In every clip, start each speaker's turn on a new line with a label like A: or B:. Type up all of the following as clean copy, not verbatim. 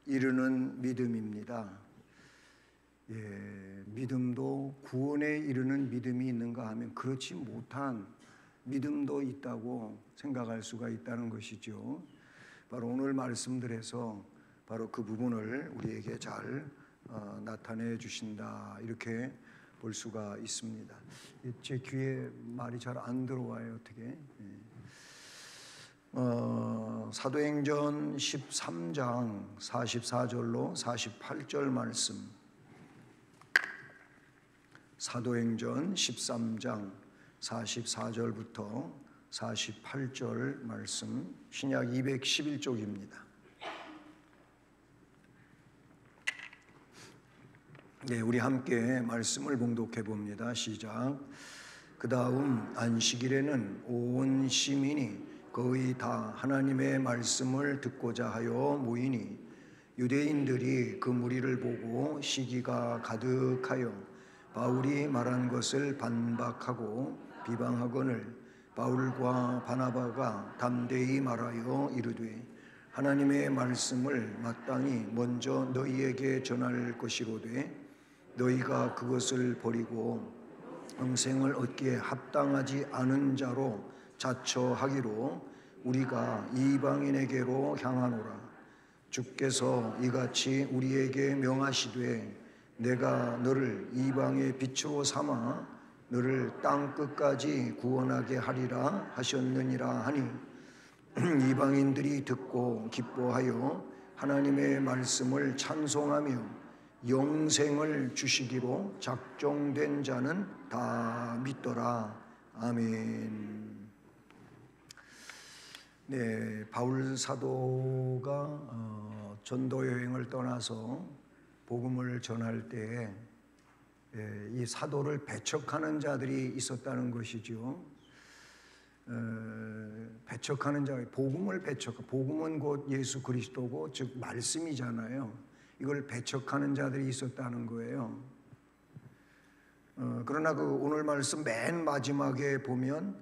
A: 이르는 믿음입니다. 믿음도 구원에 이르는 믿음이 있는가 하면 그렇지 못한 믿음도 있다고 생각할 수가 있다는 것이죠. 바로 오늘 말씀들에서 바로 그 부분을 우리에게 잘 나타내 주신다, 이렇게 볼 수가 있습니다. 제 귀에 말이 잘 안 들어와요. 어떻게? 사도행전 13장 44절로 48절 말씀. 사도행전 13장 44절부터 48절 말씀, 신약 211쪽입니다. 네, 우리 함께 말씀을 봉독해 봅니다. 시작. 그 다음 안식일에는 온 시민이 거의 다 하나님의 말씀을 듣고자 하여 모이니 유대인들이 그 무리를 보고 시기가 가득하여 바울이 말한 것을 반박하고 비방하거늘 바울과 바나바가 담대히 말하여 이르되 하나님의 말씀을 마땅히 먼저 너희에게 전할 것이로되 너희가 그것을 버리고 영생을 얻기에 합당하지 않은 자로 자처하기로 우리가 이방인에게로 향하노라. 주께서 이같이 우리에게 명하시되 내가 너를 이방의 빛으로 삼아 너를 땅 끝까지 구원하게 하리라 하셨느니라 하니 이방인들이 듣고 기뻐하여 하나님의 말씀을 찬송하며 영생을 주시기로 작정된 자는 다 믿더라. 아멘. 네, 바울 사도가 전도 여행을 떠나서 복음을 전할 때에 이 사도를 배척하는 자들이 있었다는 것이죠. 배척하는 자, 복음을 복음은 곧 예수 그리스도고 즉 말씀이잖아요. 이걸 배척하는 자들이 있었다는 거예요. 그러나 그 오늘 말씀 맨 마지막에 보면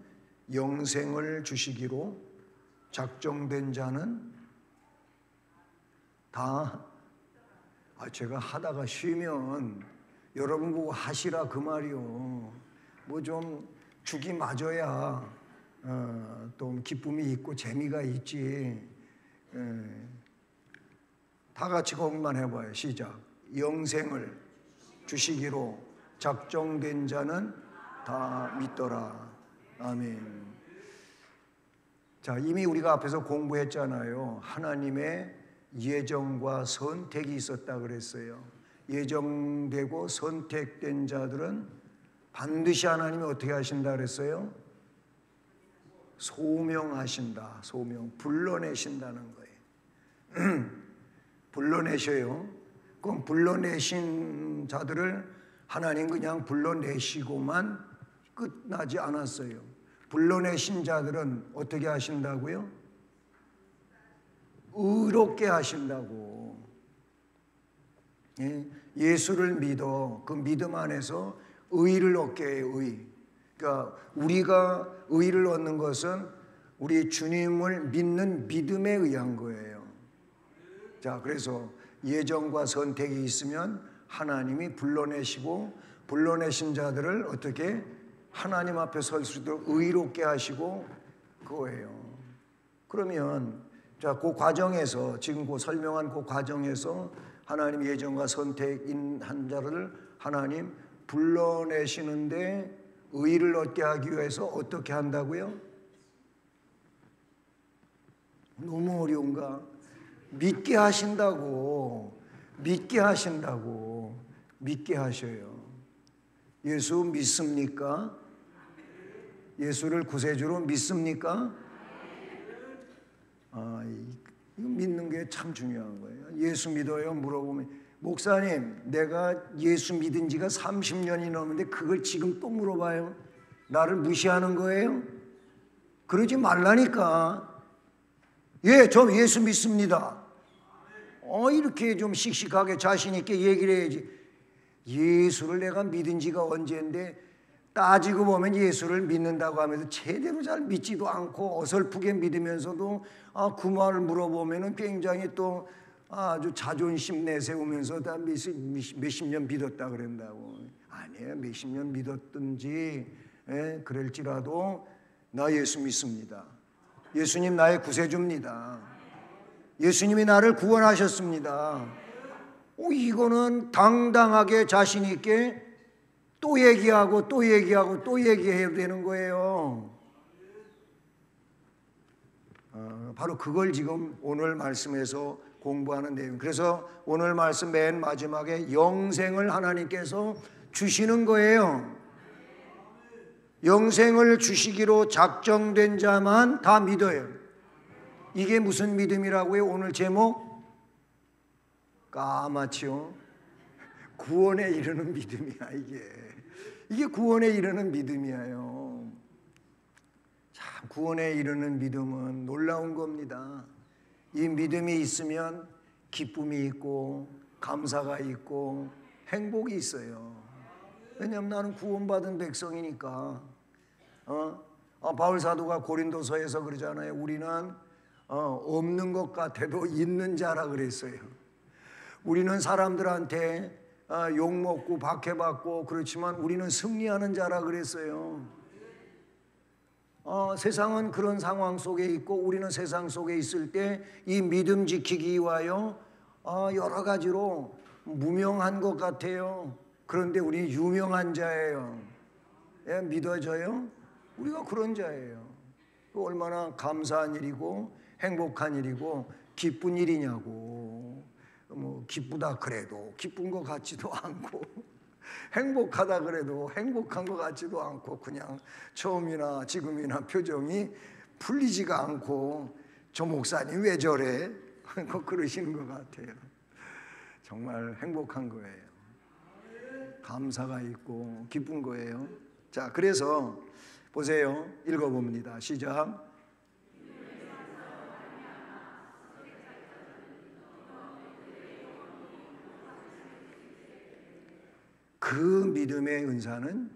A: 영생을 주시기로 작정된 자는 다, 제가 하다가 쉬면 여러분 보고 하시라 그 말이요. 뭐 좀 죽이 맞아야 또 기쁨이 있고 재미가 있지. 다 같이 거기만 해봐요. 시작. 영생을 주시기로 작정된 자는 다 믿더라. 아멘. 자, 이미 우리가 앞에서 공부했잖아요. 하나님의 예정과 선택이 있었다 그랬어요. 예정되고 선택된 자들은 반드시 하나님이 어떻게 하신다 그랬어요? 소명하신다. 소명, 불러내신다는 거예요. 불러내셔요. 그럼 불러내신 자들을 하나님 그냥 불러내시고만 끝나지 않았어요. 불러내신 자들은 어떻게 하신다고요? 의롭게 하신다고. 예수를 믿어 그 믿음 안에서 의를 얻게 해요. 의. 그러니까 우리가 의를 얻는 것은 우리 주님을 믿는 믿음에 의한 거예요. 자, 그래서 예정과 선택이 있으면 하나님이 불러내시고 불러내신 자들을 어떻게 하나님 앞에 설 수 있도록 의롭게 하시고 그거예요. 그러면 자, 그 과정에서 지금 그 설명한 그 과정에서 하나님 예정과 선택인 자를 하나님 불러내시는데 의를 얻게 하기 위해서 어떻게 한다고요? 너무 어려운가? 믿게 하신다고. 믿게 하신다고. 믿게 하셔요. 예수 믿습니까? 예수를 구세주로 믿습니까? 이거 믿는 게 참 중요한 거예요. 예수 믿어요? 물어보면 목사님, 내가 예수 믿은 지가 30년이 넘는데 그걸 지금 또 물어봐요? 나를 무시하는 거예요? 그러지 말라니까. 예, 저 예수 믿습니다. 이렇게 좀 씩씩하게 자신 있게 얘기를 해야지. 예수를 내가 믿은 지가 언제인데 따지고 보면 예수를 믿는다고 하면서 제대로 잘 믿지도 않고 어설프게 믿으면서도 그 말을 물어보면 굉장히 또 아주 자존심 내세우면서 다 몇십 년 믿었다 그런다고. 아니에요. 몇십 년 믿었든지 그럴지라도 나 예수 믿습니다. 예수님 나의 구세주입니다. 예수님이 나를 구원하셨습니다. 이거는 당당하게 자신 있게 또 얘기하고 또 얘기하고 또 얘기해야 되는 거예요. 바로 그걸 지금 오늘 말씀에서 공부하는 내용. 그래서 오늘 말씀 맨 마지막에 영생을 하나님께서 주시는 거예요. 영생을 주시기로 작정된 자만 다 믿어요. 이게 무슨 믿음이라고요? 오늘 제목 까맣지요. 구원에 이르는 믿음이야. 이게 구원에 이르는 믿음이에요. 참 구원에 이르는 믿음은 놀라운 겁니다. 이 믿음이 있으면 기쁨이 있고 감사가 있고 행복이 있어요. 왜냐하면 나는 구원받은 백성이니까. 바울 사도가 고린도서에서 그러잖아요. 우리는 없는 것 같아도 있는 자라 그랬어요. 우리는 사람들한테 욕먹고 박해받고 그렇지만 우리는 승리하는 자라 그랬어요. 세상은 그런 상황 속에 있고 우리는 세상 속에 있을 때 이 믿음 지키기 위하여 여러 가지로 무명한 것 같아요. 그런데 우리는 유명한 자예요. 믿어져요? 우리가 그런 자예요. 얼마나 감사한 일이고 행복한 일이고 기쁜 일이냐고. 기쁘다 그래도 기쁜 것 같지도 않고 행복하다 그래도 행복한 것 같지도 않고 그냥 처음이나 지금이나 표정이 풀리지가 않고 저 목사님 왜 저래? 그러시는 것 같아요. 정말 행복한 거예요. 감사가 있고 기쁜 거예요. 자, 그래서 보세요. 읽어봅니다. 시작. 그 믿음의 은사는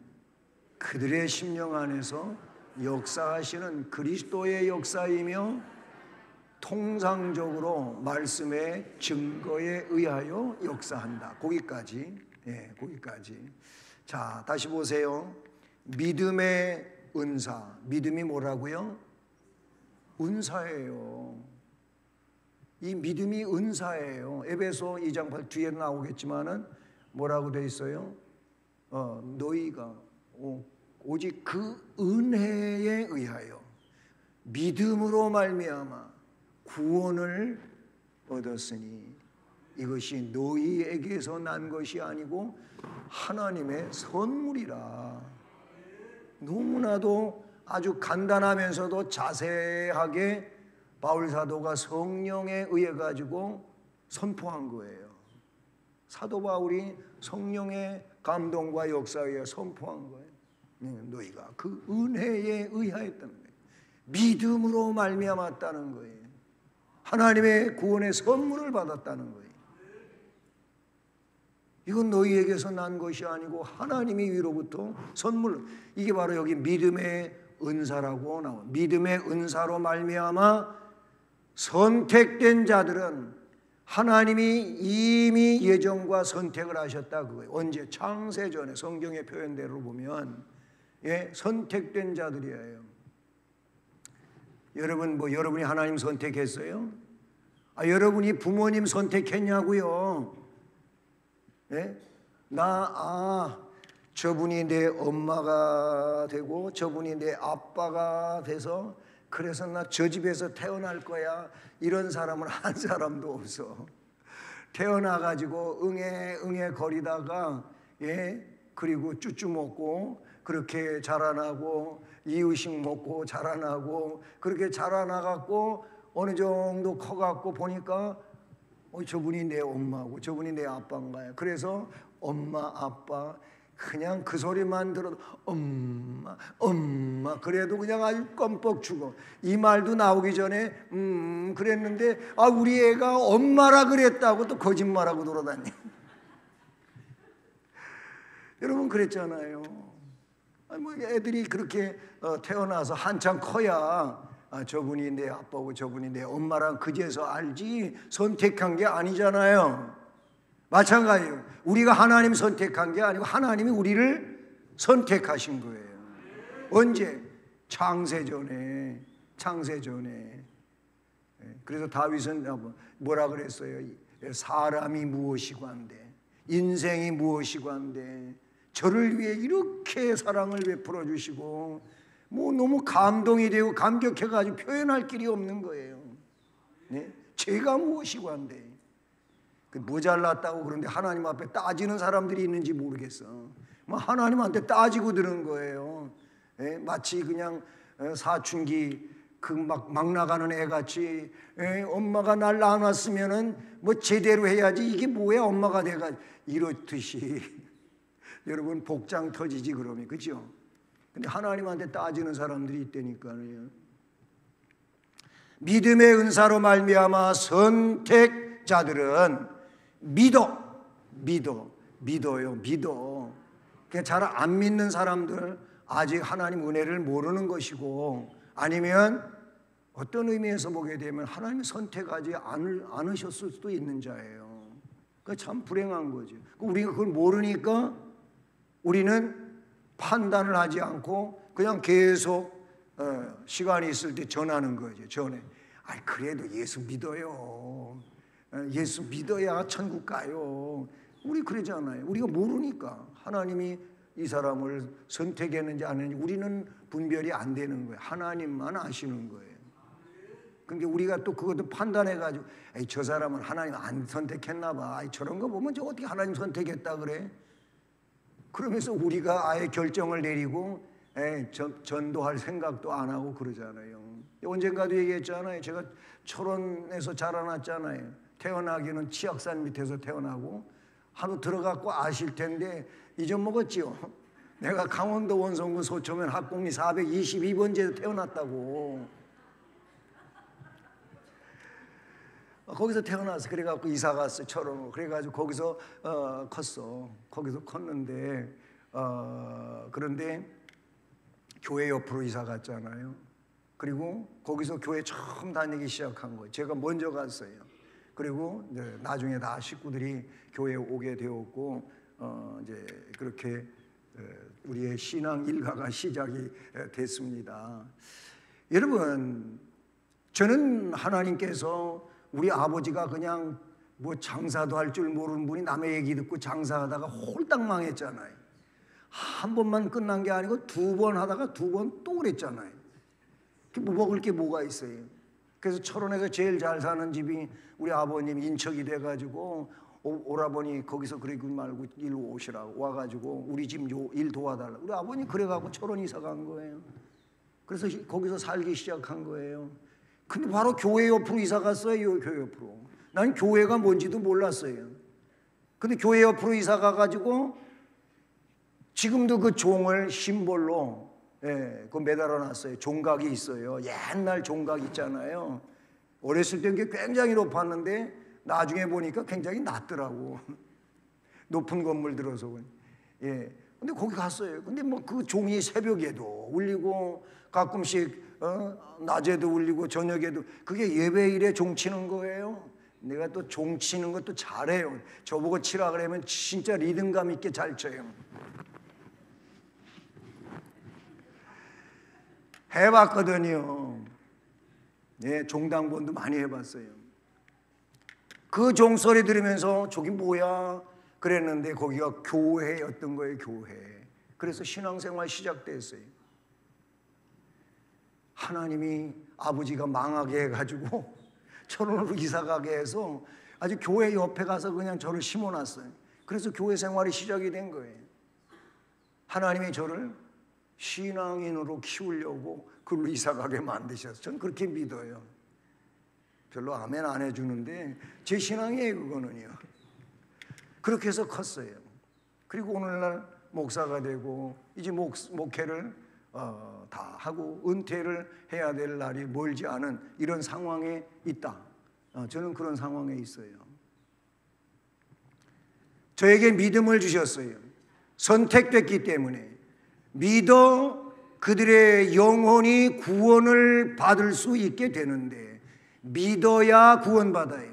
A: 그들의 심령 안에서 역사하시는 그리스도의 역사이며 통상적으로 말씀의 증거에 의하여 역사한다. 거기까지. 거기까지. 자, 다시 보세요. 믿음의 은사. 믿음이 뭐라고요? 은사예요. 이 믿음이 은사예요. 에베소 2장 8 뒤에 나오겠지만은 뭐라고 되어 있어요? 너희가 오직 그 은혜에 의하여 믿음으로 말미암아 구원을 얻었으니 이것이 너희에게서 난 것이 아니고 하나님의 선물이라. 너무나도 아주 간단하면서도 자세하게 바울 사도가 성령에 의해 가지고 선포한 거예요. 사도 바울이 성령의 감동과 역사에 의해 선포한 거예요. 너희가 그 은혜에 의하였다는 거예요. 믿음으로 말미암았다는 거예요. 하나님의 구원의 선물을 받았다는 거예요. 이건 너희에게서 난 것이 아니고 하나님이 위로부터 선물. 이게 바로 여기 믿음의 은사라고 나와요. 믿음의 은사로 말미암아 선택된 자들은 하나님이 이미 예정과 선택을 하셨다 그거예요. 언제? 창세전에 성경의 표현대로 보면 선택된 자들이에요. 여러분 여러분이 하나님 선택했어요? 여러분이 부모님 선택했냐고요? 저분이 내 엄마가 되고 저분이 내 아빠가 돼서 그래서 나 저 집에서 태어날 거야. 이런 사람은 한 사람도 없어. 태어나가지고 응애 거리다가 그리고 쭈쭈 먹고 그렇게 자라나고 이유식 먹고 자라나고 그렇게 자라나갖고 어느 정도 커갖고 보니까 저분이 내 엄마고 저분이 내 아빠인가요? 그래서 엄마 아빠 그냥 그 소리만 들어도 엄마 그래도 그냥 아주 껌뻑 죽어. 이 말도 나오기 전에 그랬는데 우리 애가 엄마라 그랬다고 또 거짓말하고 돌아다녀. 여러분 그랬잖아요. 애들이 그렇게 태어나서 한참 커야 저분이 내 아빠고 저분이 내 엄마랑 그제서 알지 선택한 게 아니잖아요. 마찬가지예요. 우리가 하나님 선택한 게 아니고 하나님이 우리를 선택하신 거예요. 언제? 창세전에. 그래서 다윗은 뭐라 그랬어요? 사람이 무엇이고 한데, 인생이 무엇이고 한데, 저를 위해 이렇게 사랑을 베풀어 주시고, 뭐 너무 감동이 되고 감격해가지고 표현할 길이 없는 거예요. 네? 제가 무엇이고 한데, 모자랐다고 그런데 하나님 앞에 따지는 사람들이 있는지 모르겠어. 뭐 하나님한테 따지고 드는 거예요. 네? 마치 그냥 사춘기 막 나가는 애같이, 엄마가 날 낳았으면은 뭐 제대로 해야지, 이게 뭐야 엄마가 내가 이렇듯이 여러분 복장 터지지 그러면, 그죠? 근데 하나님한테 따지는 사람들이 있다니까요. 믿음의 은사로 말미암아 선택자들은 믿어요. 잘 안 믿는 사람들 아직 하나님 은혜를 모르는 것이고, 아니면 어떤 의미에서 보게 되면 하나님이 선택하지 않으셨을 수도 있는 자예요. 그러니까 참 불행한 거죠. 우리가 그걸 모르니까 우리는 판단을 하지 않고 그냥 계속 시간이 있을 때 전하는 거죠. 그래도 예수 믿어요. 예수 믿어야 천국 가요. 우리 그러잖아요. 우리가 모르니까 하나님이 이 사람을 선택했는지 안 했는지 우리는 분별이 안 되는 거예요. 하나님만 아시는 거예요. 그러니까 우리가 또 그것도 판단해가지고 저 사람은 하나님 안 선택했나 봐. 저런 거 보면 저 어떻게 하나님 선택했다 그래? 그러면서 우리가 아예 결정을 내리고 전도할 생각도 안 하고 그러잖아요. 언젠가도 얘기했잖아요. 제가 철원에서 자라났잖아요. 태어나기는 치악산 밑에서 태어나고 하루 들어갔고 아실 텐데 잊어먹었지요. 내가 강원도 원성군 소초면 합공리 422번지에서 태어났다고. 거기서 태어나서 그래갖고 이사 갔어요. 철원으로. 그래가지고 거기서 컸어. 거기서 컸는데 그런데 교회 옆으로 이사 갔잖아요. 그리고 거기서 교회 처음 다니기 시작한 거예요. 제가 먼저 갔어요. 그리고 이제 나중에 다 식구들이 교회에 오게 되었고 이제 그렇게 우리의 신앙 일가가 시작이 됐습니다. 여러분, 저는 하나님께서 우리 아버지가 그냥 뭐 장사도 할 줄 모르는 분이 남의 얘기 듣고 장사하다가 홀딱 망했잖아요. 한 번만 끝난 게 아니고 2번 하다가 2번 또 그랬잖아요. 뭐 먹을 게 뭐가 있어요. 그래서 철원에서 제일 잘 사는 집이 우리 아버님 인척이 돼가지고 오라버니 거기서 그러지 말고 일로 오시라고 와가지고 우리 집 일 도와달라고. 우리 아버님 그래가지고 철원 이사 간 거예요. 그래서 거기서 살기 시작한 거예요. 근데 바로 교회 옆으로 이사 갔어요. 교회 옆으로. 난 교회가 뭔지도 몰랐어요. 근데 교회 옆으로 이사 가가지고 지금도 그 종을 심볼로 그거 매달아 놨어요. 종각이 있어요. 옛날 종각 있잖아요. 어렸을 때 그게 굉장히 높았는데 나중에 보니까 굉장히 낮더라고. 높은 건물 들어서. 근데 거기 갔어요. 근데 뭐 그 종이 새벽에도 울리고 가끔씩 낮에도 울리고 저녁에도, 그게 예배일에 종 치는 거예요. 내가 또 종 치는 것도 잘해요. 저보고 치라 그러면 진짜 리듬감 있게 잘 쳐요. 해봤거든요. 종당본도 많이 해봤어요. 그 종소리 들으면서 저기 뭐야 그랬는데 거기가 교회였던 거예요. 교회. 그래서 신앙생활 시작됐어요. 하나님이 아버지가 망하게 해가지고 철원으로 이사가게 해서 아주 교회 옆에 가서 그냥 저를 심어놨어요. 그래서 교회 생활이 시작이 된 거예요. 하나님이 저를 신앙인으로 키우려고 그걸로 이사가게 만드셨어요. 저는 그렇게 믿어요. 별로 아멘 안 해주는데 제 신앙이에요, 그거는요. 그렇게 해서 컸어요. 그리고 오늘날 목사가 되고 이제 목회를 다 하고 은퇴를 해야 될 날이 멀지 않은 이런 상황에 있다. 저는 그런 상황에 있어요. 저에게 믿음을 주셨어요. 선택됐기 때문에 믿어 그들의 영혼이 구원을 받을 수 있게 되는데 믿어야 구원받아요.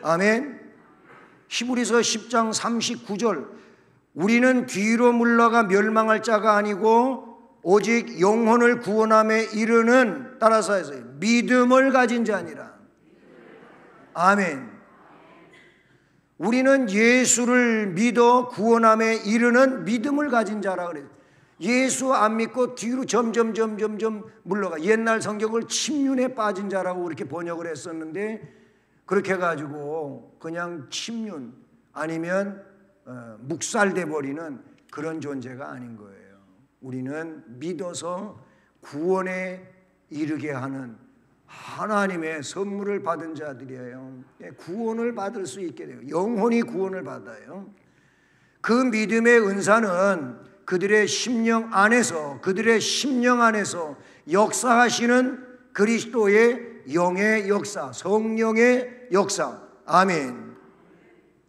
A: 아멘. 히브리서 10장 39절 우리는 뒤로 물러가 멸망할 자가 아니고 오직 영혼을 구원함에 이르는 따라서 해서요 믿음을 가진 자니라. 아멘. 우리는 예수를 믿어 구원함에 이르는 믿음을 가진 자라 그래요. 예수 안 믿고 뒤로 점점 물러가. 옛날 성경을 침륜에 빠진 자라고 그렇게 번역을 했었는데 그렇게 해가지고 그냥 침륜 아니면 묵살돼 버리는 그런 존재가 아닌 거예요. 우리는 믿어서 구원에 이르게 하는 하나님의 선물을 받은 자들이에요. 구원을 받을 수 있게 돼요. 영혼이 구원을 받아요. 그 믿음의 은사는 그들의 심령 안에서 역사하시는 그리스도의 영의 역사, 성령의 역사. 아멘.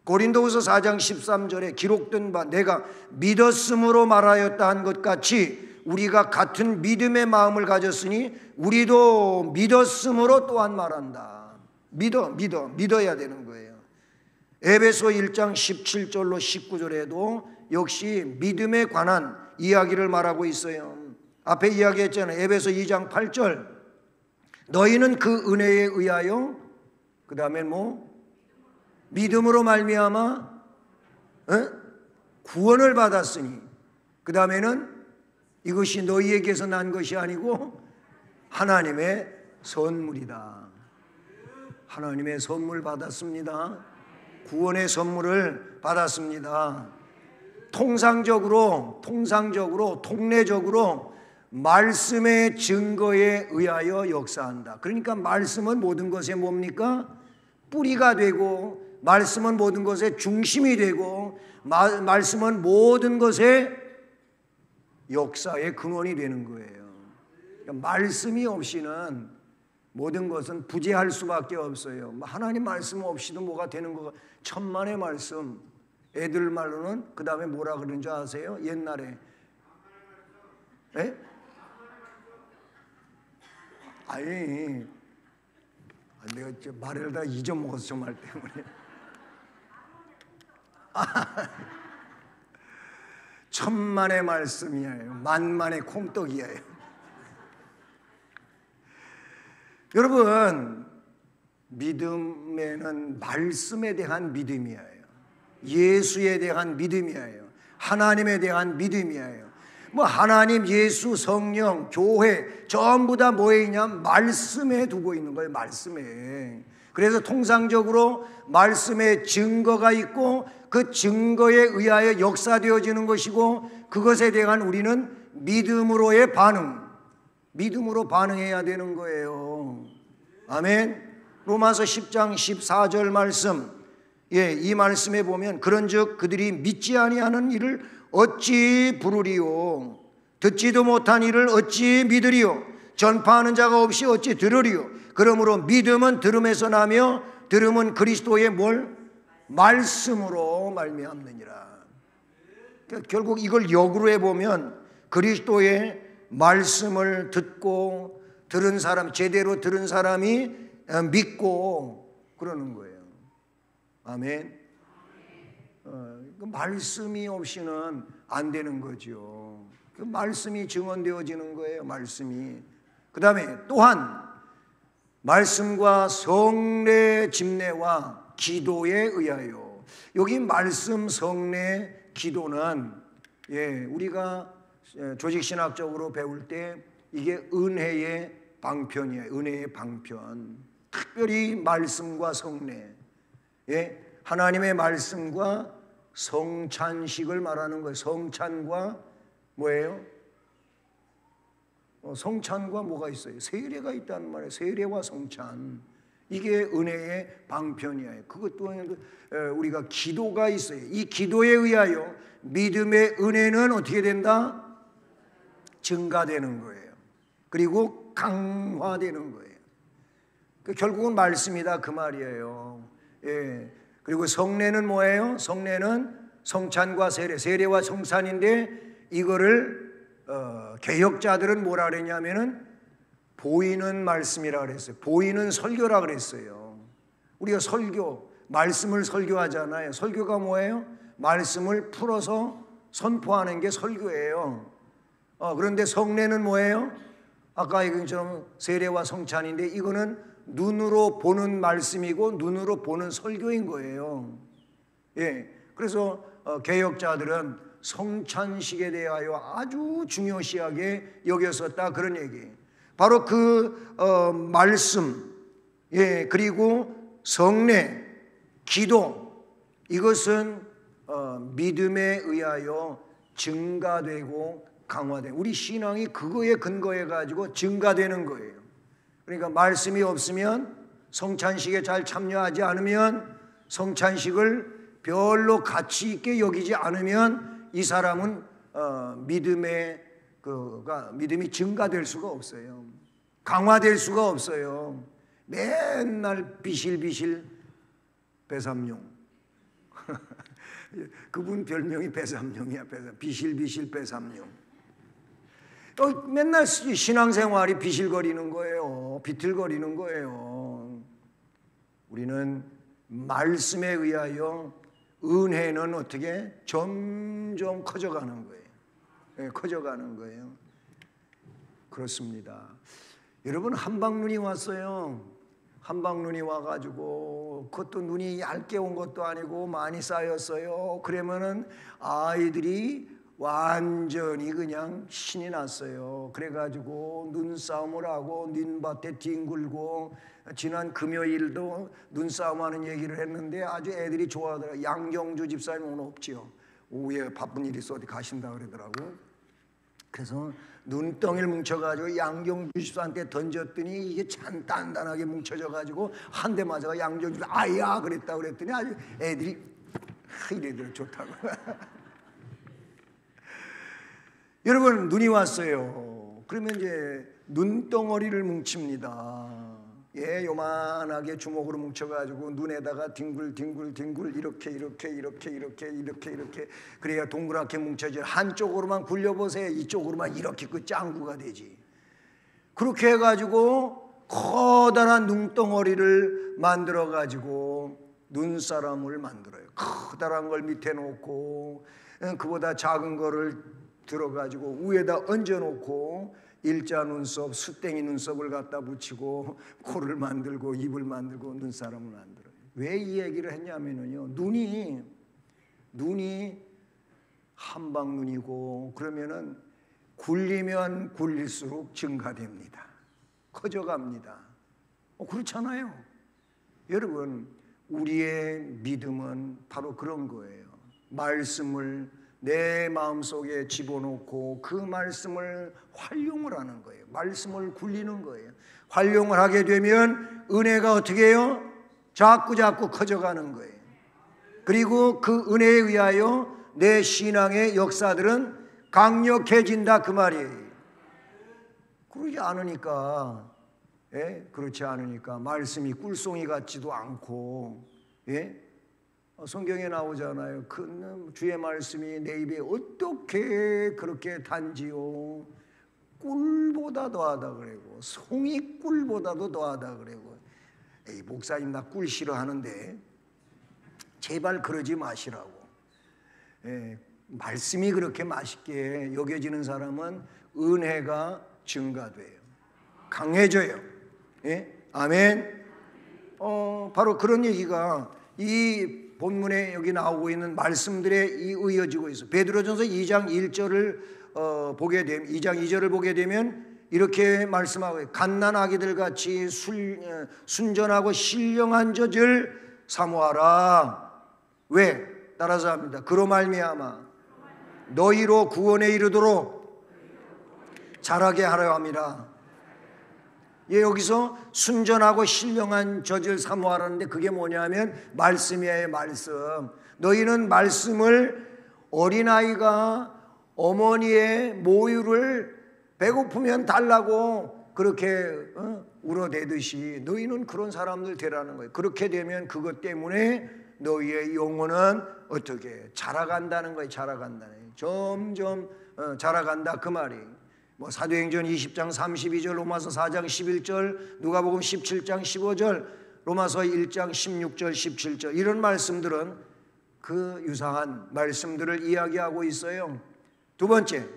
A: 고린도후서 4장 13절에 기록된 바 내가 믿었으므로 말하였다 한 것 같이 우리가 같은 믿음의 마음을 가졌으니 우리도 믿었으므로 또한 말한다. 믿어야 되는 거예요. 에베소 1장 17절로 19절에도 역시 믿음에 관한 이야기를 말하고 있어요. 앞에 이야기했잖아요. 에베소 2장 8절 너희는 그 은혜에 의하여 그 다음에 믿음으로 말미암아 구원을 받았으니 그 다음에는 이것이 너희에게서 난 것이 아니고 하나님의 선물이다. 하나님의 선물 받았습니다. 구원의 선물을 받았습니다. 통상적으로 통례적으로 말씀의 증거에 의하여 역사한다. 그러니까 말씀은 모든 것에 뭡니까? 뿌리가 되고 말씀은 모든 것의 중심이 되고 말씀은 모든 것의 역사의 근원이 되는 거예요. 그러니까 말씀이 없이는 모든 것은 부재할 수밖에 없어요. 하나님 말씀 없이도 뭐가 되는 거가 천만의 말씀. 애들 말로는 그 다음에 뭐라 그러는 줄 아세요? 옛날에 아니 내가 말을 다 잊어먹어서 저 말 때문에 천만의 말씀이에요. 만만의 콩떡이에요. 여러분 믿음에는 말씀에 대한 믿음이에요. 예수에 대한 믿음이에요. 하나님에 대한 믿음이에요. 하나님, 예수, 성령, 교회 전부 다 뭐에 있냐? 말씀에 두고 있는 거예요. 말씀에. 그래서 통상적으로 말씀에 증거가 있고 그 증거에 의하여 역사되어지는 것이고 그것에 대한 우리는 믿음으로의 반응, 믿음으로 반응해야 되는 거예요. 아멘. 로마서 10장 14절 말씀, 이 말씀에 보면 그런즉 그들이 믿지 아니하는 일을 어찌 부르리요? 듣지도 못한 일을 어찌 믿으리요? 전파하는 자가 없이 어찌 들으리요? 그러므로 믿음은 들음에서 나며 들음은 그리스도의 말씀으로 말미암느니라. 그러니까 결국 이걸 역으로 해보면 그리스도의 말씀을 듣고 들은 사람, 제대로 들은 사람이 믿고 그러는 거예요. 아멘. 그 말씀이 없이는 안 되는 거죠. 그 말씀이 증언되어지는 거예요. 말씀이. 그 다음에 또한 말씀과 성례 집례와 기도에 의하여. 여기 말씀, 성례, 기도는 우리가 조직신학적으로 배울 때 이게 은혜의 방편이에요. 은혜의 방편. 특별히 말씀과 성례, 하나님의 말씀과 성찬식을 말하는 거예요. 성찬과 뭐예요? 성찬과 뭐가 있어요? 세례가 있다는 말이에요. 세례와 성찬. 이게 은혜의 방편이에요. 그것 또한 우리가 기도가 있어요. 이 기도에 의하여 믿음의 은혜는 어떻게 된다? 증가되는 거예요. 그리고 강화되는 거예요. 결국은 말씀이다 그 말이에요. 그리고 성례는 뭐예요? 성례는 성찬과 세례, 세례와 성찬인데 이거를 개혁자들은 뭐라 그랬냐면은 보이는 말씀이라 그랬어요. 보이는 설교라 그랬어요. 우리가 설교, 말씀을 설교하잖아요. 설교가 뭐예요? 말씀을 풀어서 선포하는 게 설교예요. 그런데 성례는 뭐예요? 아까 얘기한 것처럼 세례와 성찬인데 이거는 눈으로 보는 말씀이고 눈으로 보는 설교인 거예요. 예, 그래서 개혁자들은 성찬식에 대하여 아주 중요시하게 여겼었다 그런 얘기. 바로 그 말씀, 예, 그리고 성례, 기도 이것은 믿음에 의하여 증가되고 강화돼. 우리 신앙이 그거에 근거해 가지고 증가되는 거예요. 그러니까 말씀이 없으면 성찬식에 잘 참여하지 않으면 성찬식을 별로 가치 있게 여기지 않으면 이 사람은 믿음이 증가될 수가 없어요. 강화될 수가 없어요. 맨날 비실비실 배삼룡. 그분 별명이 배삼룡이야. 비실비실 배삼룡. 맨날 신앙생활이 비실거리는 거예요. 비틀거리는 거예요. 우리는 말씀에 의하여 은혜는 어떻게 점점 커져가는 거예요. 네, 커져가는 거예요. 그렇습니다. 여러분 한방눈이 왔어요. 한방눈이 와가지고 그것도 눈이 얇게 온 것도 아니고 많이 쌓였어요. 그러면은 아이들이 완전히 그냥 신이 났어요. 그래가지고 눈싸움을 하고 눈밭에 뒹굴고 지난 금요일도 눈싸움하는 얘기를 했는데 아주 애들이 좋아하더라고요. 양경주 집사님 오늘 없지요. 오후에 바쁜 일이 있어 어디 가신다 그러더라고요. 그래서 눈덩이를 뭉쳐가지고 양경주 집사한테 던졌더니 이게 참 단단하게 뭉쳐져가지고 한 대 맞아가 양경주 아야 그랬다 그랬더니 아주 애들이 이래들 좋다고. 여러분 눈이 왔어요. 그러면 이제 눈덩어리를 뭉칩니다. 예, 요만하게 주먹으로 뭉쳐가지고 눈에다가 뒹굴 이렇게 그래야 동그랗게 뭉쳐져. 한쪽으로만 굴려보세요. 이쪽으로만 이렇게 그 짱구가 되지. 그렇게 해가지고 커다란 눈덩어리를 만들어가지고 눈사람을 만들어요. 커다란 걸 밑에 놓고 그보다 작은 거를 들어가지고 위에다 얹어놓고 일자 눈썹, 수땡이 눈썹을 갖다 붙이고 코를 만들고 입을 만들고 눈사람을 만들어요. 왜 이 얘기를 했냐면요, 눈이 한방눈이고 그러면은 굴리면 굴릴수록 증가됩니다. 커져갑니다. 그렇잖아요. 여러분 우리의 믿음은 바로 그런 거예요. 말씀을 내 마음속에 집어넣고 그 말씀을 활용을 하는 거예요. 말씀을 굴리는 거예요. 활용을 하게 되면 은혜가 어떻게 해요? 자꾸 커져가는 거예요. 그리고 그 은혜에 의하여 내 신앙의 역사들은 강력해진다 그 말이에요. 그러지 않으니까, 예? 그렇지 않으니까 말씀이 꿀송이 같지도 않고, 예? 성경에 나오잖아요. 그 주의 말씀이 내 입에 어떻게 그렇게 단지요? 꿀보다 더하다 그러고 송이 꿀보다도 더하다 그러고. 에이 목사님 나 꿀 싫어하는데 제발 그러지 마시라고. 말씀이 그렇게 맛있게 여겨지는 사람은 은혜가 증가돼요. 강해져요. 예? 아멘. 바로 그런 얘기가 이 본문에 여기 나오고 있는 말씀들에 이어지고 있어. 베드로전서 2장 1절을 보게 되면 2장 2절을 보게 되면 이렇게 말씀하고 갓난 아기들 같이 순전하고 신령한 젖을 사모하라. 왜? 따라서 합니다. 그로 말미암아 너희로 구원에 이르도록 자라게 하려 함이라. 예, 여기서 순전하고 신령한 젖을 사모하라는데 그게 뭐냐면 말씀이에요. 말씀. 너희는 말씀을 어린아이가 어머니의 모유를 배고프면 달라고 그렇게 울어대듯이 너희는 그런 사람들 되라는 거예요. 그렇게 되면 그것 때문에 너희의 영혼은 어떻게 자라간다는 거예요. 자라간다는 거예요. 점점 자라간다 그 말이. 뭐 사도행전 20장 32절, 로마서 4장 11절, 누가복음 17장 15절, 로마서 1장 16절 17절 이런 말씀들은 그 유사한 말씀들을 이야기하고 있어요. 두 번째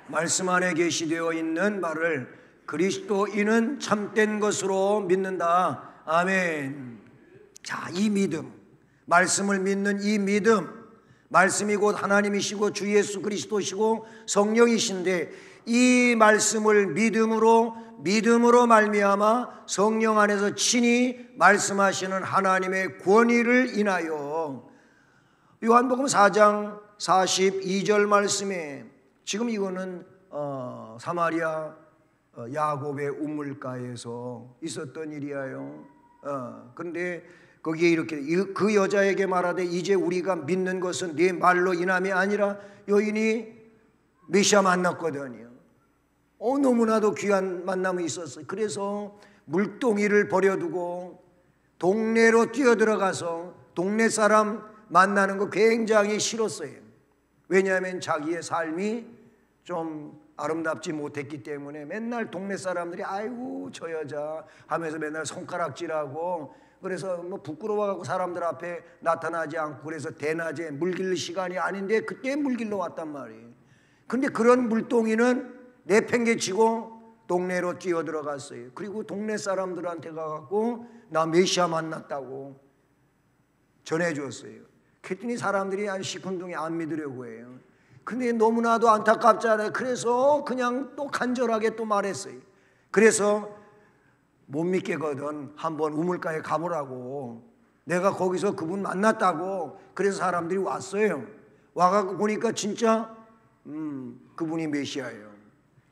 A: 말씀 안에 계시되어 있는 말을 그리스도인은 참된 것으로 믿는다. 아멘. 자, 이 믿음, 말씀을 믿는 이 믿음, 말씀이 곧 하나님이시고 주 예수 그리스도시고 성령이신데 이 말씀을 믿음으로 말미암아 성령 안에서 친히 말씀하시는 하나님의 권위를 인하여 요한복음 4장 42절 말씀에 지금 이거는 사마리아 야곱의 우물가에서 있었던 일이에요. 그런데 거기에 이렇게 그 여자에게 말하되 이제 우리가 믿는 것은 네 말로 인함이 아니라 여인이 메시아 만났거든요. 너무나도 귀한 만남이 있었어요. 그래서 물동이를 버려두고 동네로 뛰어들어가서 동네 사람 만나는 거 굉장히 싫었어요. 왜냐하면 자기의 삶이 좀 아름답지 못했기 때문에 맨날 동네 사람들이 아이고 저 여자 하면서 맨날 손가락질하고 그래서 뭐 부끄러워하고 사람들 앞에 나타나지 않고 그래서 대낮에 물 길릴 시간이 아닌데 그때 물 길러 왔단 말이에요. 근데 그런 물동이는 내팽개치고 동네로 뛰어들어갔어요. 그리고 동네 사람들한테 가갖고 나 메시아 만났다고 전해줬어요. 그랬더니 사람들이 아주 시큰둥이 안 믿으려고 해요. 근데 너무나도 안타깝잖아요. 그래서 그냥 또 간절하게 또 말했어요. 그래서 못 믿겠거든 한번 우물가에 가보라고. 내가 거기서 그분 만났다고. 그래서 사람들이 왔어요. 와가지고 보니까 진짜 그분이 메시아예요.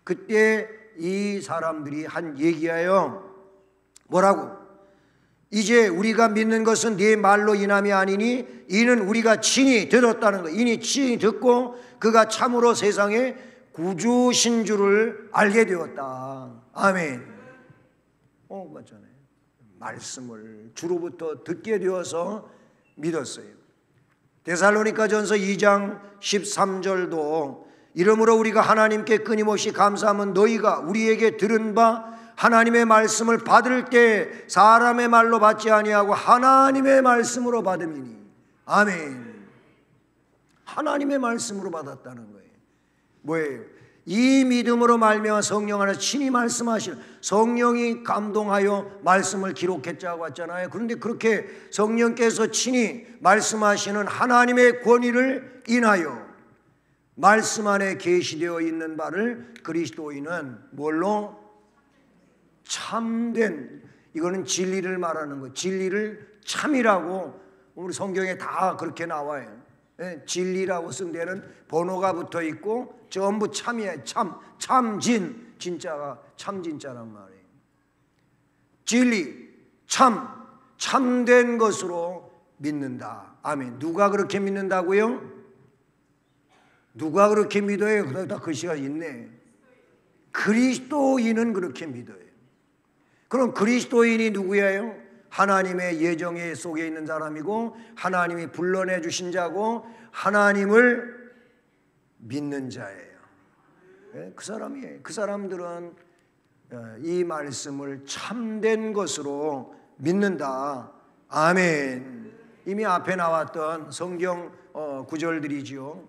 A: 그때 이 사람들이 한 얘기예요. 뭐라고? 이제 우리가 믿는 것은 네 말로 인함이 아니니 이는 우리가 친히 들었다는 거. 이니 친히 듣고 그가 참으로 세상의 구주신 줄을 알게 되었다. 아멘. 맞잖아요. 말씀을 주로부터 듣게 되어서 믿었어요. 데살로니가전서 2장 13절도 이러므로 우리가 하나님께 끊임없이 감사하면 너희가 우리에게 들은 바 하나님의 말씀을 받을 때 사람의 말로 받지 아니하고 하나님의 말씀으로 받음이니. 아멘. 하나님의 말씀으로 받았다는 거예요. 뭐예요? 이 믿음으로 말미암아 성령 안에서 친히 말씀하시는, 성령이 감동하여 말씀을 기록했자고 했잖아요. 그런데 그렇게 성령께서 친히 말씀하시는 하나님의 권위를 인하여 말씀 안에 계시되어 있는 바를 그리스도인은 뭘로? 참된, 이거는 진리를 말하는 거예요. 진리를 참이라고 우리 성경에 다 그렇게 나와요. 진리라고 쓴 데는 번호가 붙어 있고 전부 참이에요. 참진, 진짜가 참진짜란 말이에요. 진리, 참된 것으로 믿는다. 아멘. 누가 그렇게 믿는다고요? 누가 그렇게 믿어요? 그러다 글씨가 있네. 그리스도인은 그렇게 믿어요. 그럼 그리스도인이 누구예요? 하나님의 예정에 속에 있는 사람이고 하나님이 불러내 주신 자고 하나님을 믿는 자예요. 그 사람이에요. 그 사람들은 이 말씀을 참된 것으로 믿는다. 아멘. 이미 앞에 나왔던 성경 구절들이지요.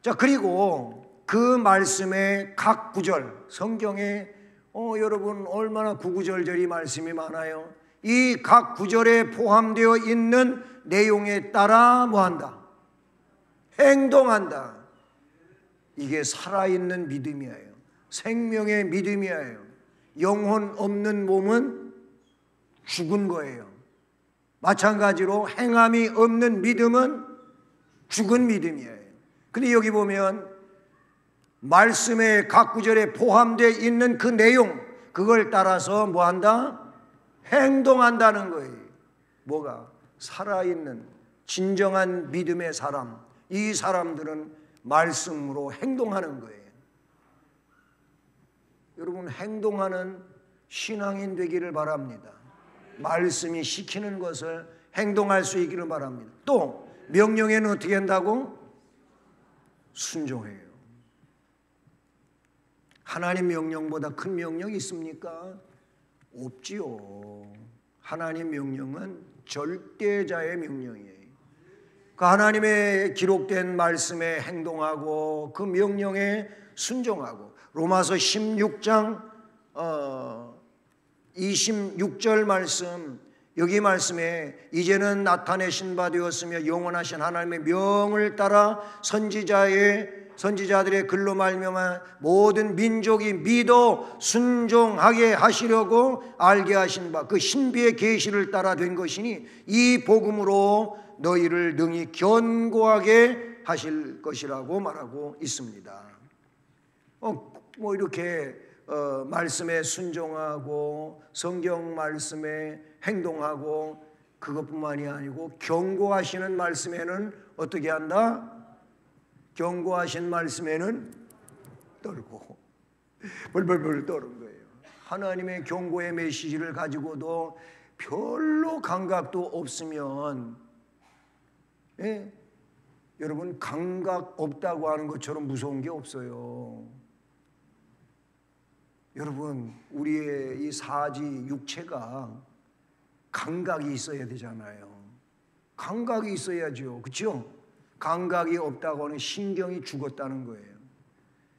A: 자, 그리고 그 말씀의 각 구절, 성경에 여러분 얼마나 구구절절이 말씀이 많아요. 이 각 구절에 포함되어 있는 내용에 따라 뭐한다? 행동한다. 이게 살아있는 믿음이에요. 생명의 믿음이에요. 영혼 없는 몸은 죽은 거예요. 마찬가지로 행함이 없는 믿음은 죽은 믿음이에요. 근데 여기 보면 말씀의 각 구절에 포함되어 있는 그 내용, 그걸 따라서 뭐한다? 행동한다는 거예요. 뭐가? 살아있는 진정한 믿음의 사람, 이 사람들은 말씀으로 행동하는 거예요. 여러분, 행동하는 신앙인 되기를 바랍니다. 말씀이 시키는 것을 행동할 수 있기를 바랍니다. 또 명령에는 어떻게 한다고? 순종해요. 하나님 명령보다 큰 명령이 있습니까? 없지요. 하나님 명령은 절대자의 명령이에요. 그 하나님의 기록된 말씀에 행동하고 그 명령에 순종하고, 로마서 16장 26절 말씀, 여기 말씀에 이제는 나타내신 바 되었으며 영원하신 하나님의 명을 따라 선지자들의 글로 말미암아 모든 민족이 믿어 순종하게 하시려고 알게 하신 바 그 신비의 계시를 따라 된 것이니 이 복음으로 너희를 능히 견고하게 하실 것이라고 말하고 있습니다. 뭐 이렇게 말씀에 순종하고 성경 말씀에 행동하고, 그것뿐만이 아니고 경고하시는 말씀에는 어떻게 한다? 경고하신 말씀에는 떨고 벌벌벌 떠는 거예요. 하나님의 경고의 메시지를 가지고도 별로 감각도 없으면, 여러분, 감각 없다고 하는 것처럼 무서운 게 없어요. 여러분, 우리의 이 사지 육체가 감각이 있어야 되잖아요. 감각이 있어야죠. 그렇죠? 감각이 없다고 하는 신경이 죽었다는 거예요.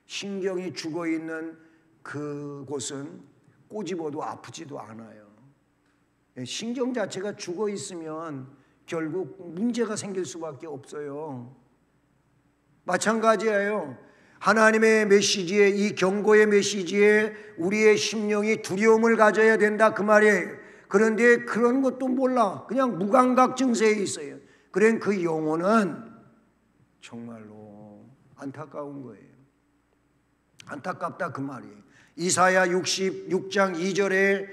A: 신경이 죽어있는 그곳은 꼬집어도 아프지도 않아요. 신경 자체가 죽어있으면 결국 문제가 생길 수밖에 없어요. 마찬가지예요. 하나님의 메시지에, 이 경고의 메시지에 우리의 심령이 두려움을 가져야 된다, 그 말이에요. 그런데 그런 것도 몰라. 그냥 무감각 증세에 있어요. 그런 그 영혼은 정말로 안타까운 거예요. 안타깝다 그 말이에요. 이사야 66장 2절에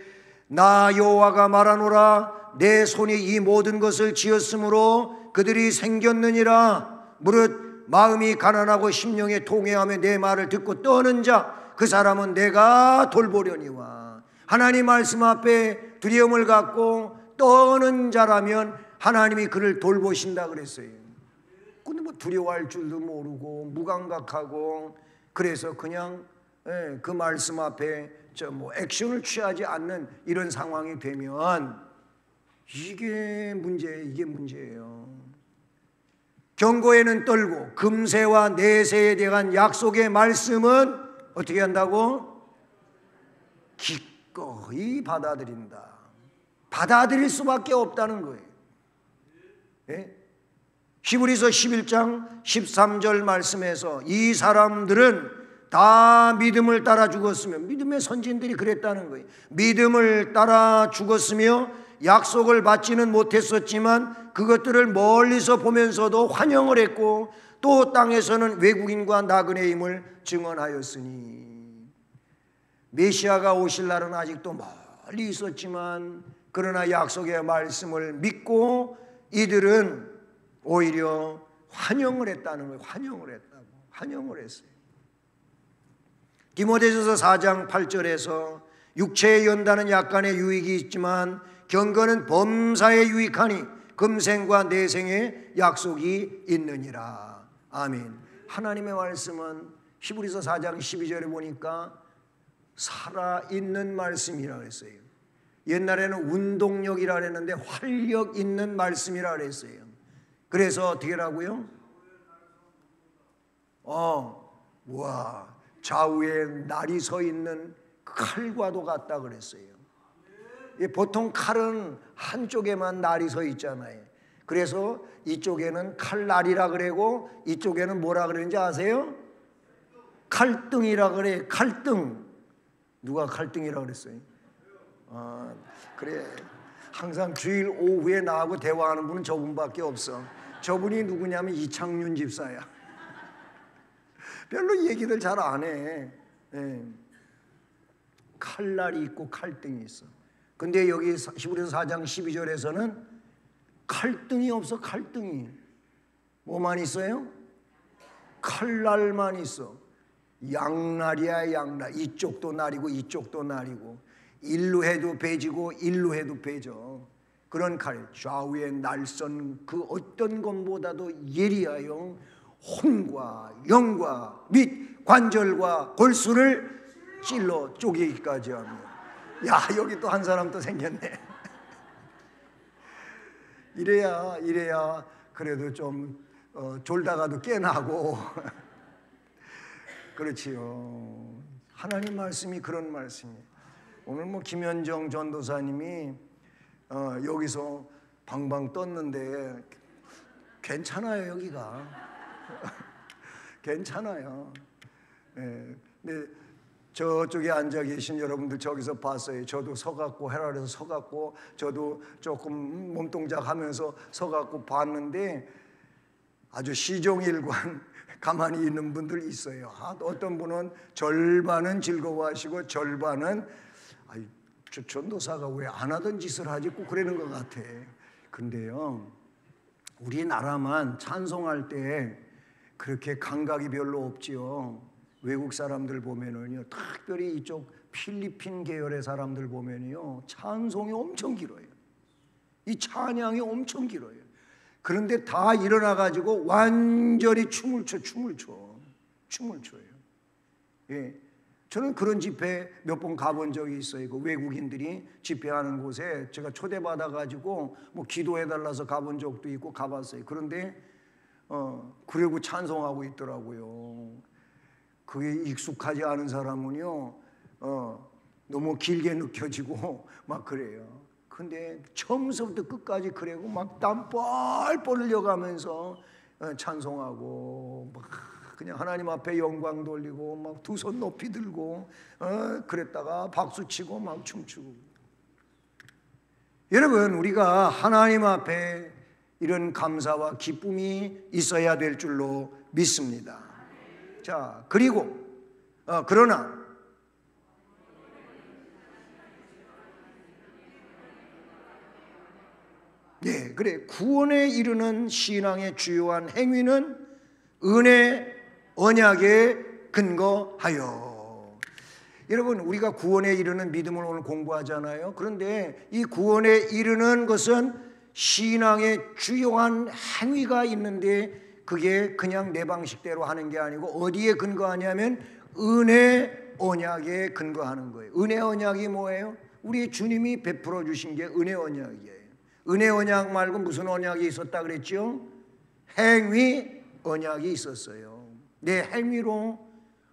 A: 나 여호와가 말하노라 내 손이 이 모든 것을 지었으므로 그들이 생겼느니라. 무릇 마음이 가난하고 심령에 통회하며 내 말을 듣고 떠는 자 그 사람은 내가 돌보려니와. 하나님 말씀 앞에 두려움을 갖고 떠는 자라면 하나님이 그를 돌보신다 그랬어요. 근데 뭐 두려워할 줄도 모르고 무감각하고, 그래서 그냥 그 말씀 앞에 액션을 취하지 않는 이런 상황이 되면 이게 문제예요. 경고에는 떨고 금세와 내세에 대한 약속의 말씀은 어떻게 한다고? 기꺼이 받아들인다. 받아들일 수밖에 없다는 거예요. 히브리서 11장 13절 말씀에서 이 사람들은 다 믿음을 따라 죽었으며, 믿음의 선진들이 그랬다는 거예요. 믿음을 따라 죽었으며 약속을 받지는 못했었지만 그것들을 멀리서 보면서도 환영을 했고, 또 땅에서는 외국인과 나그네의 힘을 증언하였으니. 메시아가 오실 날은 아직도 멀리 있었지만 그러나 약속의 말씀을 믿고 이들은 오히려 환영을 했다는 거예요. 환영을 했어요. 디모데전서 4장 8절에서 육체의 연단은 약간의 유익이 있지만 경건은 범사에 유익하니 금생과 내생의 약속이 있느니라. 아멘. 하나님의 말씀은 히브리서 4장 12절에 보니까 살아있는 말씀이라고 했어요. 옛날에는 운동력이라 했는데 활력 있는 말씀이라 그랬어요. 그래서 어떻게 하라고요? 좌우에 날이 서 있는 칼과도 같다 그랬어요. 보통 칼은 한쪽에만 날이 서 있잖아요. 그래서 이쪽에는 칼날이라 그러고 이쪽에는 뭐라 그러는지 아세요? 칼등이라 그래. 칼등. 누가 칼등이라 그랬어요? 그래. 항상 주일 오후에 나하고 대화하는 분은 저분밖에 없어. 저분이 누구냐면 이창윤 집사야. 별로 얘기를 잘 안 해. 칼날이 있고 칼등이 있어. 근데 여기 히브리서 4장 12절에서는 칼등이 없어. 칼등이 뭐만 있어요? 칼날만 있어. 양날이야. 양날. 이쪽도 날이고 이쪽도 날이고. 일로 해도 배지고 일로 해도 배죠. 그런 칼, 좌우의 날선 그 어떤 것보다도 예리하여 혼과 영과 및 관절과 골수를 찔러 쪼개기까지 하며. 야, 여기 또 한 사람 또 생겼네. 이래야 그래도 좀 졸다가도 깨나고 그렇지요. 하나님 말씀이 그런 말씀이에요. 오늘 뭐 김현정 전도사님이 여기서 방방 떴는데 괜찮아요. 여기가 괜찮아요. 네. 근데 저쪽에 앉아 계신 여러분들 저기서 봤어요. 저도 서갖고 헤라에서 서갖고 저도 조금 몸동작하면서 서갖고 봤는데 아주 시종일관 가만히 있는 분들 있어요. 어떤 분은 절반은 즐거워하시고 절반은 저 전도사가 왜 안 하던 짓을 하지 꼭 그러는 것 같아. 근데요, 우리나라만 찬송할 때 그렇게 감각이 별로 없지요. 외국 사람들 보면은요, 특별히 이쪽 필리핀 계열의 사람들 보면요, 찬송이 엄청 길어요. 이 찬양이 엄청 길어요. 그런데 다 일어나가지고 완전히 춤을 춰요. 예. 저는 그런 집회 몇 번 가본 적이 있어요. 그 외국인들이 집회하는 곳에 제가 초대받아가지고 뭐 기도해달라서 가본 적도 있고 가봤어요. 그런데 그러고 찬송하고 있더라고요. 그게 익숙하지 않은 사람은요, 너무 길게 느껴지고 막 그래요. 근데 처음부터 끝까지 그래고 막 땀 뻘뻘 흘려가면서 찬송하고 막 그냥 하나님 앞에 영광 돌리고 막 두 손 높이 들고 그랬다가 박수치고 막 춤추고. 여러분, 우리가 하나님 앞에 이런 감사와 기쁨이 있어야 될 줄로 믿습니다. 자, 그리고 그러나 예, 그래. 구원에 이르는 신앙의 주요한 행위는 은혜, 언약에 근거하여. 여러분, 우리가 구원에 이르는 믿음을 오늘 공부하잖아요. 그런데 이 구원에 이르는 것은 신앙의 주요한 행위가 있는데 그게 그냥 내 방식대로 하는 게 아니고 어디에 근거하냐면 은혜, 언약에 근거하는 거예요. 은혜, 언약이 뭐예요? 우리 주님이 베풀어 주신 게 은혜, 언약이에요. 은혜 언약 말고 무슨 언약이 있었다 그랬죠? 행위 언약이 있었어요. 내 행위로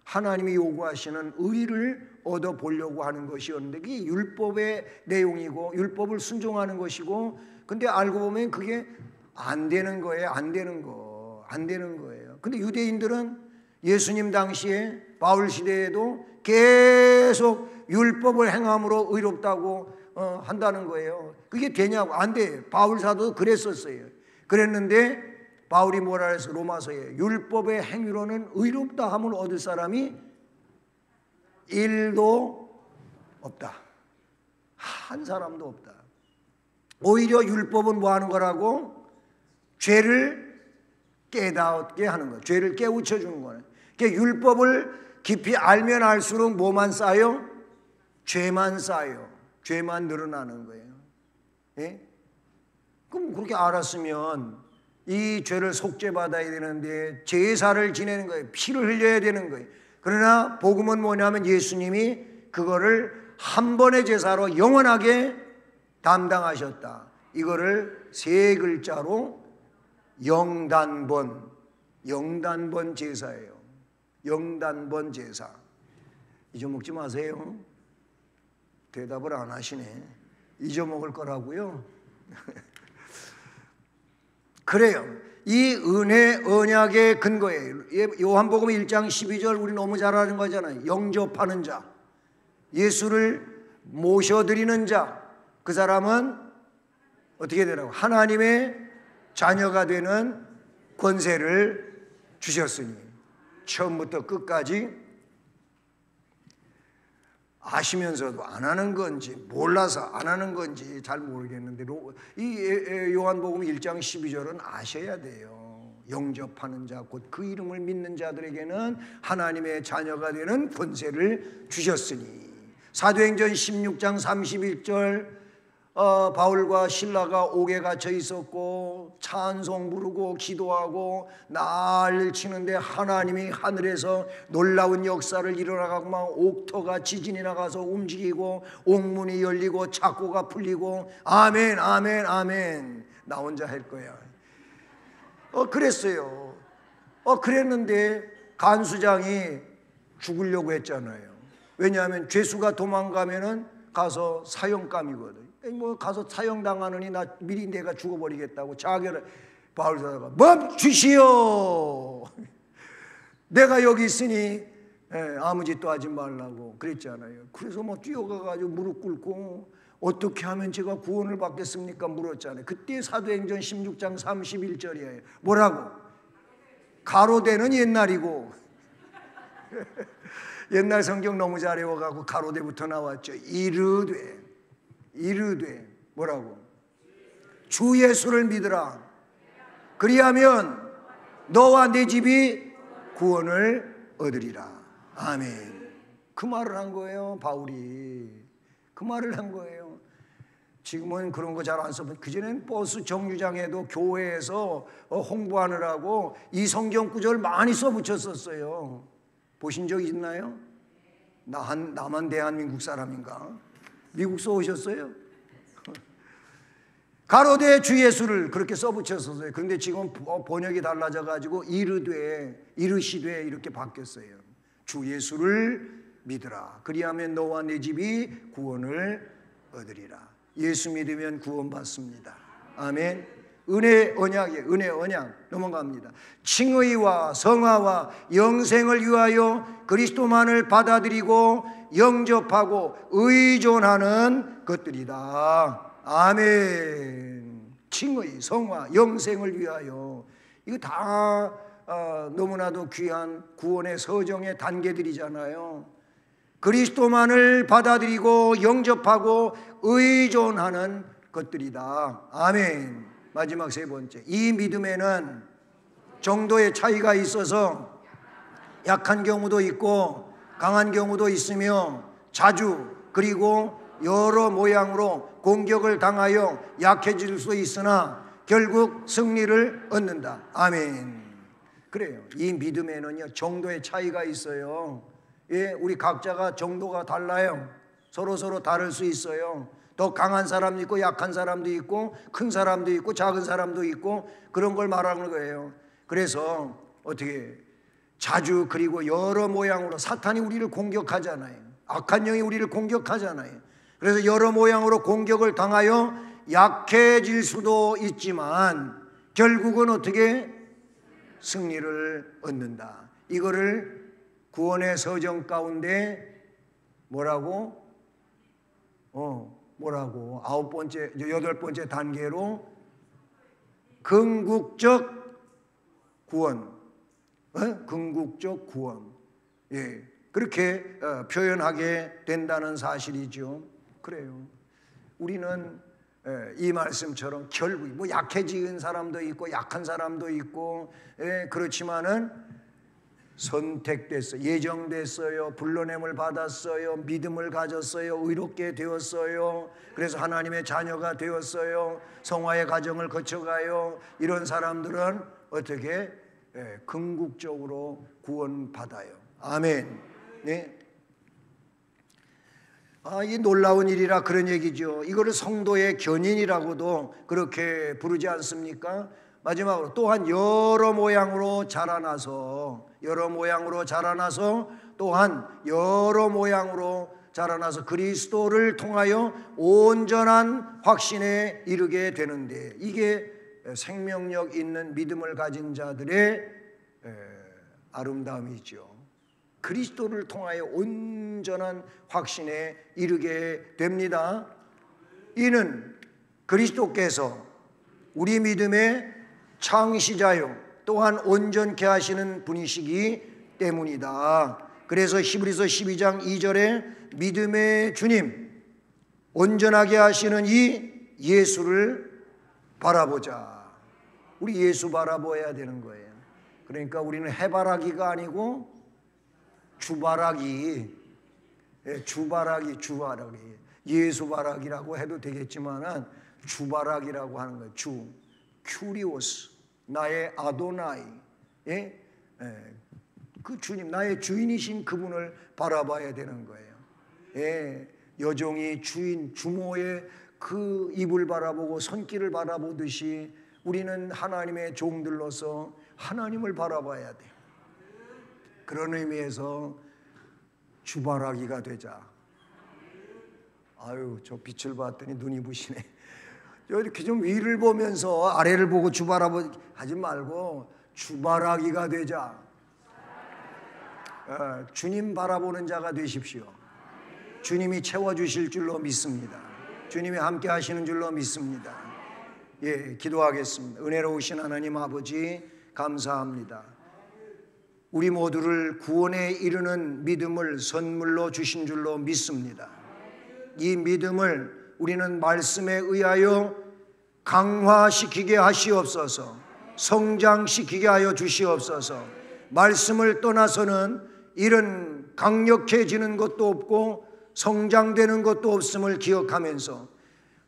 A: 하나님이 요구하시는 의를 얻어보려고 하는 것이었는데 그게 율법의 내용이고 율법을 순종하는 것이고, 근데 알고 보면 그게 안 되는 거예요. 안 되는 거예요. 근데 유대인들은 예수님 당시에 바울 시대에도 계속 율법을 행함으로 의롭다고 한다는 거예요. 그게 되냐고. 안 돼. 바울 사도도 그랬었어요. 그랬는데 바울이 뭐라 해서 로마서에 율법의 행위로는 의롭다 함을 얻을 사람이 1도 없다. 한 사람도 없다. 오히려 율법은 뭐 하는 거라고? 죄를 깨닫게 하는 거예요. 죄를 깨우쳐 주는 거예요. 그러니까 율법을 깊이 알면 알수록 뭐만 쌓여? 죄만 쌓여. 죄만 늘어나는 거예요. 예? 그럼 그렇게 알았으면 이 죄를 속죄받아야 되는데 제사를 지내는 거예요. 피를 흘려야 되는 거예요. 그러나 복음은 뭐냐면 예수님이 그거를 한 번의 제사로 영원하게 담당하셨다. 이거를 세 글자로 영단번 제사예요. 영단번 제사. 잊어먹지 마세요. 대답을 안 하시네. 잊어먹을 거라고요. 그래요. 이 은혜 언약의 근거예요. 요한복음 1장 12절 우리 너무 잘 아는 거잖아요. 영접하는 자, 예수를 모셔드리는 자, 그 사람은 어떻게 되라고? 하나님의 자녀가 되는 권세를 주셨으니. 처음부터 끝까지 아시면서도 안 하는 건지 몰라서 안 하는 건지 잘 모르겠는데 이 요한복음 1장 12절은 아셔야 돼요. 영접하는 자 곧 그 이름을 믿는 자들에게는 하나님의 자녀가 되는 권세를 주셨으니 사도행전 16장 31절 바울과 신라가 옥에 갇혀 있었고 찬송 부르고 기도하고 난리를 치는데 하나님이 하늘에서 놀라운 역사를 일어나가고 막 옥터가 지진이 나가서 움직이고 옥문이 열리고 착고가 풀리고 아멘 아멘 아멘. 나 혼자 할 거야. 그랬어요. 그랬는데 간수장이 죽으려고 했잖아요. 왜냐하면 죄수가 도망가면은 가서 사형감이거든. 뭐 가서 사형당하느니 나 미리 내가 죽어버리겠다고 자결을 바울사가 멈추시오. 내가 여기 있으니 아무 짓도 하지 말라고 그랬잖아요. 그래서 뭐 뛰어가가지고 무릎 꿇고 어떻게 하면 제가 구원을 받겠습니까? 물었잖아요. 그때 사도행전 16장 31절이에요. 뭐라고? 가로대는 옛날이고 옛날 성경 너무 잘 외워가고 가로대부터 나왔죠. 이르되 뭐라고? 주 예수를 믿으라. 그리하면 너와 내 집이 구원을 얻으리라. 아멘. 그 말을 한 거예요. 바울이 그 말을 한 거예요. 지금은 그런 거 잘 안 써요. 그전에는 버스 정류장에도 교회에서 홍보하느라고 이 성경 구절 많이 써붙였었어요. 보신 적 있나요? 나만 대한민국 사람인가? 미국서 오셨어요? 가로대 주 예수를 그렇게 써붙였었어요. 그런데 지금 번역이 달라져 가지고 이르시되 이렇게 바뀌었어요. 주 예수를 믿으라. 그리하면 너와 내 집이 구원을 얻으리라. 예수 믿으면 구원받습니다. 아멘. 은혜 언약 넘어갑니다. 칭의와 성화와 영생을 위하여 그리스도만을 받아들이고 영접하고 의존하는 것들이다. 아멘. 칭의, 성화, 영생을 위하여 이거 다 너무나도 귀한 구원의 서정의 단계들이잖아요. 그리스도만을 받아들이고 영접하고 의존하는 것들이다. 아멘. 마지막 세 번째, 이 믿음에는 정도의 차이가 있어서 약한 경우도 있고 강한 경우도 있으며 자주 그리고 여러 모양으로 공격을 당하여 약해질 수 있으나 결국 승리를 얻는다. 아멘. 그래요. 이 믿음에는요 정도의 차이가 있어요. 예, 우리 각자가 정도가 달라요. 서로 다를 수 있어요. 더 강한 사람도 있고 약한 사람도 있고 큰 사람도 있고 작은 사람도 있고 그런 걸 말하는 거예요. 그래서 어떻게 자주 그리고 여러 모양으로 사탄이 우리를 공격하잖아요. 악한 영이 우리를 공격하잖아요. 그래서 여러 모양으로 공격을 당하여 약해질 수도 있지만 결국은 어떻게 승리를 얻는다. 이거를 구원의 서정 가운데 뭐라고? 여덟 번째 단계로 궁극적 구원. 궁극적 구원. 예. 그렇게 표현하게 된다는 사실이죠. 그래요. 우리는 이 말씀처럼 결국 뭐 약해진 사람도 있고 약한 사람도 있고 그렇지만은 선택됐어요. 예정됐어요. 불러냄을 받았어요. 믿음을 가졌어요. 의롭게 되었어요. 그래서 하나님의 자녀가 되었어요. 성화의 과정을 거쳐가요. 이런 사람들은 어떻게 궁극적으로 구원받아요. 아멘. 네. 이 놀라운 일이라 그런 얘기죠. 이거를 성도의 견인이라고도 그렇게 부르지 않습니까? 마지막으로 또한 여러 모양으로 자라나서 또한 여러 모양으로 자라나서 그리스도를 통하여 온전한 확신에 이르게 되는데 이게 생명력 있는 믿음을 가진 자들의 아름다움이죠. 그리스도를 통하여 온전한 확신에 이르게 됩니다. 이는 그리스도께서 우리 믿음의 창시자요 또한 온전케 하시는 분이시기 때문이다. 그래서 히브리서 12장 2절에 믿음의 주님 온전하게 하시는 이 예수를 바라보자. 우리 예수 바라보아야 되는 거예요. 그러니까 우리는 해바라기가 아니고 주바라기, 주바라기, 예수바라기라고 해도 되겠지만은 주바라기라고 하는 거예요. 큐리오스, 나의 아도나이, 그 주님, 나의 주인이신 그분을 바라봐야 되는 거예요. 여종이 주모의 그 입을 바라보고 손길을 바라보듯이 우리는 하나님의 종들로서 하나님을 바라봐야 돼요. 그런 의미에서 주바라기가 되자. 아유, 저 빛을 봤더니 눈이 부시네. 이렇게 좀 위를 보면서 아래를 보고 하지 말고 주바라기가 되자. 주님 바라보는 자가 되십시오. 주님이 채워주실 줄로 믿습니다. 주님이 함께 하시는 줄로 믿습니다. 기도하겠습니다. 은혜로우신 하나님 아버지, 감사합니다. 우리 모두를 구원에 이르는 믿음을 선물로 주신 줄로 믿습니다. 이 믿음을 우리는 말씀에 의하여 강화시키게 하시옵소서, 성장시키게 하여 주시옵소서. 말씀을 떠나서는 이런 강력해지는 것도 없고 성장되는 것도 없음을 기억하면서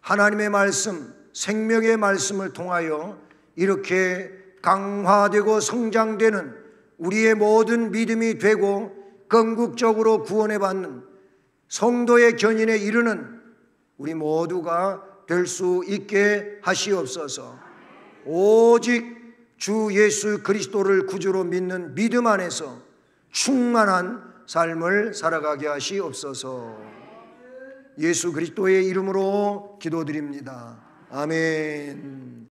A: 하나님의 말씀, 생명의 말씀을 통하여 이렇게 강화되고 성장되는 우리의 모든 믿음이 되고 건국적으로 구원해 받는 성도의 견인에 이르는 우리 모두가 될 수 있게 하시옵소서. 오직 주 예수 그리스도를 구주로 믿는 믿음 안에서 충만한 삶을 살아가게 하시옵소서. 예수 그리스도의 이름으로 기도드립니다. 아멘.